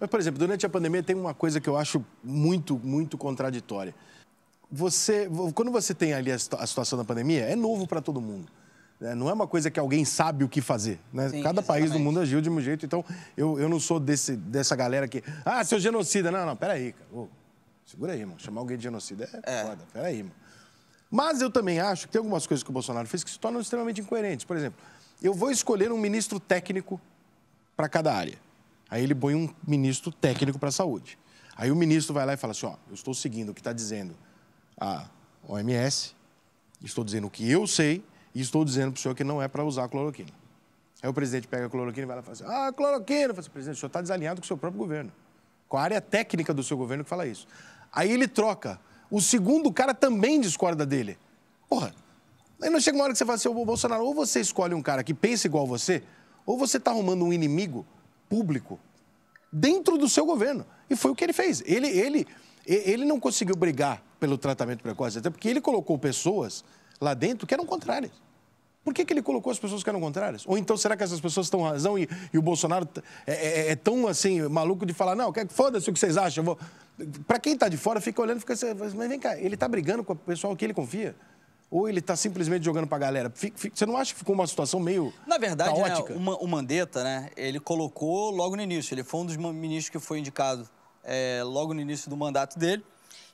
Mas, por exemplo, durante a pandemia tem uma coisa que eu acho muito contraditória. Quando você tem ali a situação da pandemia, é novo para todo mundo. Não é uma coisa que alguém sabe o que fazer. Né? Sim, cada exatamente. país do mundo agiu de um jeito. Então, eu não sou dessa galera que... Ah, seu genocida. Não, peraí, cara. Ô, segura aí, irmão. Chamar alguém de genocida é foda. Peraí, irmão. Mas eu também acho que tem algumas coisas que o Bolsonaro fez que se tornam extremamente incoerentes. Por exemplo, eu vou escolher um ministro técnico para cada área. Aí ele põe um ministro técnico para a saúde. Aí o ministro vai lá e fala assim, ó, eu estou seguindo o que está dizendo a OMS, estou dizendo o que eu sei e estou dizendo para o senhor que não é para usar a cloroquina. Aí o presidente pega a cloroquina e vai lá e fala assim, cloroquina. Eu falo assim, presidente, o senhor está desalinhado com o seu próprio governo, com a área técnica do seu governo que fala isso. Aí ele troca. O segundo cara também discorda dele. Porra, aí não chega uma hora que você fala assim, ô Bolsonaro, ou você escolhe um cara que pensa igual você, ou você está arrumando um inimigo público dentro do seu governo. E foi o que ele fez. Ele não conseguiu brigar pelo tratamento precoce, até porque ele colocou pessoas lá dentro que eram contrárias. Por que ele colocou as pessoas que eram contrárias? Ou então, será que essas pessoas estão razão e o Bolsonaro é tão, assim, maluco de falar, não, foda-se o que vocês acham, Para quem está de fora, fica olhando e fica assim, mas vem cá, ele está brigando com o pessoal que ele confia? Ou ele está simplesmente jogando para a galera? Você não acha que ficou uma situação meio Na verdade, caótica? Né, o Mandetta, né, ele colocou logo no início, ele foi um dos ministros que foi indicado logo no início do mandato dele,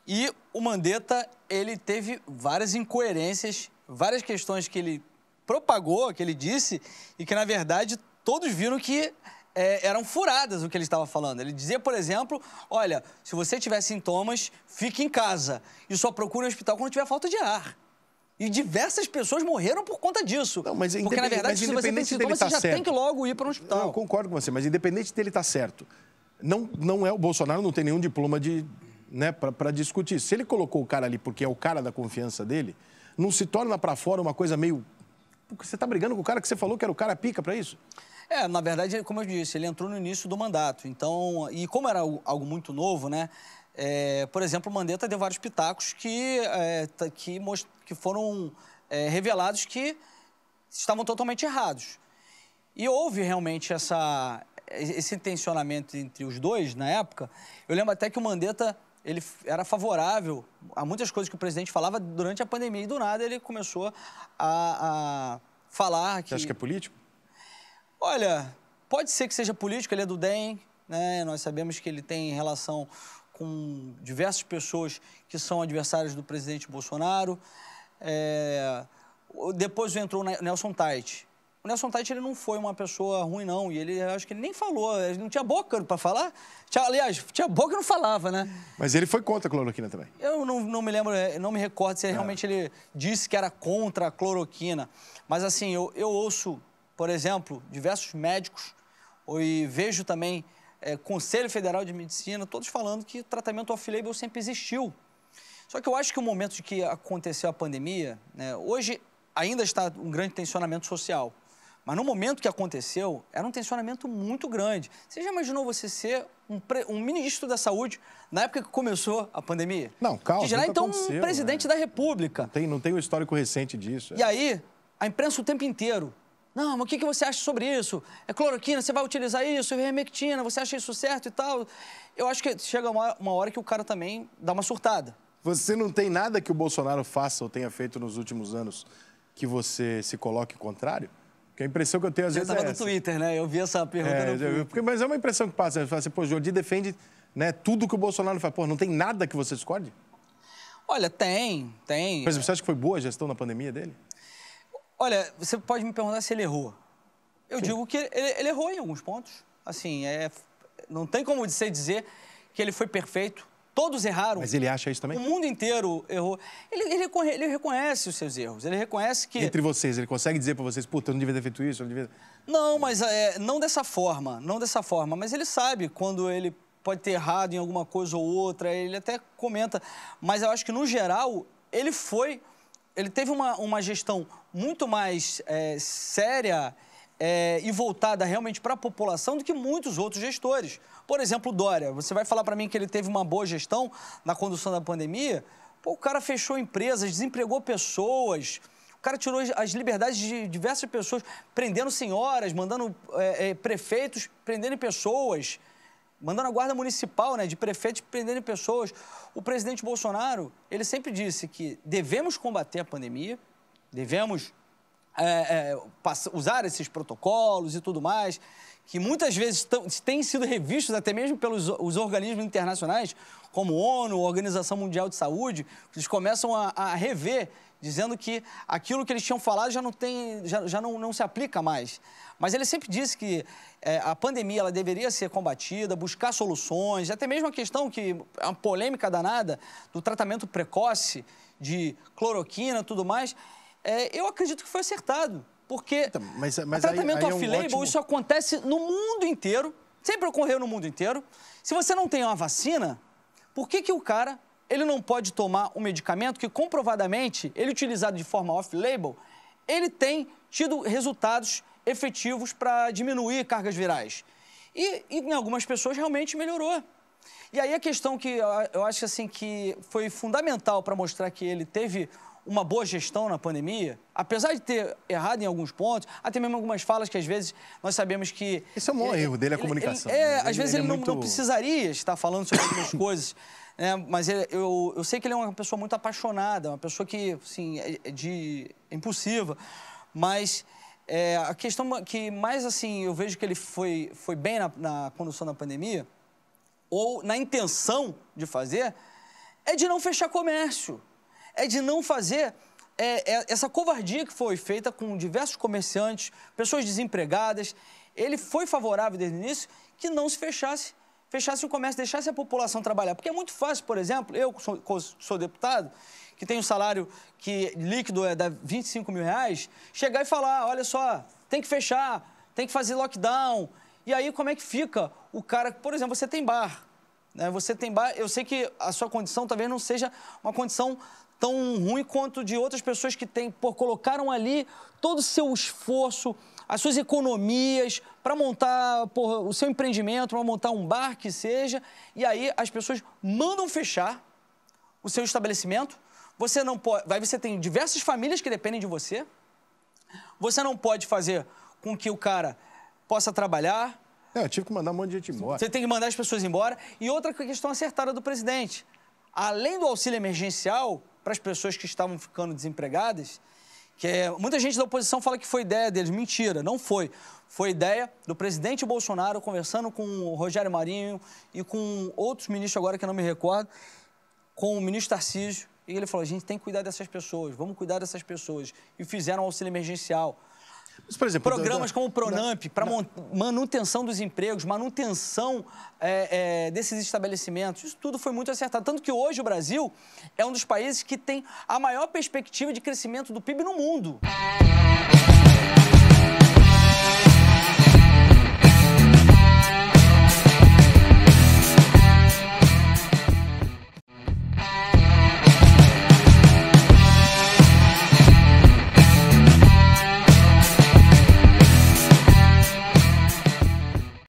e o Mandetta, ele teve várias incoerências, várias questões que ele propagou, que ele disse, e que, na verdade, todos viram que eram furadas o que ele estava falando. Ele dizia, por exemplo, olha, se você tiver sintomas, fique em casa e só procure um hospital quando tiver falta de ar. E diversas pessoas morreram por conta disso. Não, mas porque, na verdade, se você tem sintomas, você já tem que logo ir para um hospital. Não, eu concordo com você, mas independente dele estar certo, não é o Bolsonaro não tem nenhum diploma para discutir. Se ele colocou o cara ali porque é o cara da confiança dele, não se torna para fora uma coisa meio... Você está brigando com o cara que você falou que era o cara pica para isso? Na verdade, como eu disse, ele entrou no início do mandato. Então, e como era algo muito novo, né? Por exemplo, o Mandetta deu vários pitacos que foram revelados que estavam totalmente errados. E houve realmente esse tensionamento entre os dois na época. Eu lembro até que o Mandetta ele era favorável a muitas coisas que o presidente falava durante a pandemia. E do nada ele começou a falar que... Você acha que é político? Olha, pode ser que seja político, ele é do DEM, né? Nós sabemos que ele tem relação com diversas pessoas que são adversários do presidente Bolsonaro. Depois entrou o Nelson Tait. O Nelson Tait, ele não foi uma pessoa ruim, não. E ele, acho que ele nem falou, ele não tinha boca para falar. Aliás, tinha boca e não falava, né? Mas ele foi contra a cloroquina também. Eu não me lembro, não me recordo se realmente ele disse que era contra a cloroquina. Mas, assim, eu ouço, por exemplo, diversos médicos e vejo também Conselho Federal de Medicina, todos falando que o tratamento off-label sempre existiu. Só que eu acho que o momento de que aconteceu a pandemia, né, hoje ainda está um grande tensionamento social. Mas no momento que aconteceu, era um tensionamento muito grande. Você já imaginou você ser um ministro da saúde na época que começou a pandemia? Não, calma. Que já então um presidente da República. Não tem um histórico recente disso. E aí, a imprensa o tempo inteiro. Não, mas o que você acha sobre isso? É cloroquina, você vai utilizar isso, é ivermectina, você acha isso certo e tal? Eu acho que chega uma hora que o cara também dá uma surtada. Você não tem nada que o Bolsonaro faça ou tenha feito nos últimos anos que você se coloque contrário? Porque a impressão que eu tenho às vezes é essa. Você estava no Twitter, né? Eu vi essa pergunta no Twitter. Mas é uma impressão que passa. Você fala assim, pô, o Jordi defende, né, tudo que o Bolsonaro faz. Pô, não tem nada que você discorde? Olha, tem. Por exemplo, você acha que foi boa a gestão na pandemia dele? Olha, você pode me perguntar se ele errou. Eu digo que ele errou em alguns pontos. Assim, não tem como você dizer que ele foi perfeito. Todos erraram. Mas ele acha isso também? O mundo inteiro errou. Ele reconhece os seus erros. Ele reconhece que... Entre vocês, ele consegue dizer para vocês, puta, eu não devia ter feito isso, eu não devia... Não, mas não dessa forma. Não dessa forma. Mas ele sabe quando ele pode ter errado em alguma coisa ou outra. Ele até comenta. Mas eu acho que, no geral, ele teve uma gestão muito mais séria e voltada realmente para a população do que muitos outros gestores. Por exemplo, o Dória. Você vai falar para mim que ele teve uma boa gestão na condução da pandemia? Pô, o cara fechou empresas, desempregou pessoas, o cara tirou as liberdades de diversas pessoas, prendendo senhoras, mandando prefeitos prenderem pessoas. mandando a guarda municipal, né, de prefeitos prenderem pessoas. O presidente Bolsonaro, ele sempre disse que devemos combater a pandemia, devemos usar esses protocolos e tudo mais, que muitas vezes têm sido revistos até mesmo pelos os organismos internacionais, como ONU, Organização Mundial de Saúde, eles começam a rever, dizendo que aquilo que eles tinham falado já não se aplica mais. Mas ele sempre disse que a pandemia ela deveria ser combatida, buscar soluções, até mesmo a questão que é uma polêmica danada do tratamento precoce de cloroquina e tudo mais, eu acredito que foi acertado. Porque então, mas tratamento aí off-label, ótimo... isso acontece no mundo inteiro, sempre ocorreu no mundo inteiro. Se você não tem uma vacina, por que o cara ele não pode tomar um medicamento que comprovadamente, ele utilizado de forma off-label, ele tem tido resultados efetivos para diminuir cargas virais? E em algumas pessoas realmente melhorou. E aí a questão que eu acho assim, que foi fundamental para mostrar que ele teve uma boa gestão na pandemia, apesar de ter errado em alguns pontos, até mesmo algumas falas que às vezes nós sabemos que... Esse é um bom erro dele, a comunicação. Às vezes ele não precisaria estar falando sobre algumas coisas, né? Mas eu sei que ele é uma pessoa muito apaixonada, uma pessoa que, assim, é impulsiva, mas a questão que mais, assim, eu vejo que ele foi bem na condução da pandemia, ou na intenção de fazer, é de não fechar comércio. É de não fazer essa covardia que foi feita com diversos comerciantes, pessoas desempregadas. Ele foi favorável desde o início que não se fechasse o comércio, deixasse a população trabalhar. Porque é muito fácil, por exemplo, eu sou deputado, que tenho um salário líquido de 25 mil reais, chegar e falar, olha só, tem que fechar, tem que fazer lockdown. E aí como é que fica o cara, por exemplo, você tem bar, né? Você tem bar, eu sei que a sua condição talvez não seja uma condição tão ruim quanto de outras pessoas que colocaram ali todo o seu esforço, as suas economias para montar o seu empreendimento, para montar um bar que seja, e aí as pessoas mandam fechar o seu estabelecimento, você não pode, aí você tem diversas famílias que dependem de você, você não pode fazer com que o cara possa trabalhar. Eu tive que mandar um monte de gente embora. Você tem que mandar as pessoas embora. E outra questão acertada do presidente, além do auxílio emergencial para as pessoas que estavam ficando desempregadas, muita gente da oposição fala que foi ideia deles. Mentira, não foi. Foi ideia do presidente Bolsonaro conversando com o Rogério Marinho e com outros ministros agora que eu não me recordo, com o ministro Tarcísio, e ele falou, a gente tem que cuidar dessas pessoas, vamos cuidar dessas pessoas. E fizeram um auxílio emergencial. Mas, por exemplo, programas como o Pronamp, para manutenção dos empregos, manutenção desses estabelecimentos, isso tudo foi muito acertado. Tanto que hoje o Brasil é um dos países que tem a maior perspectiva de crescimento do PIB no mundo.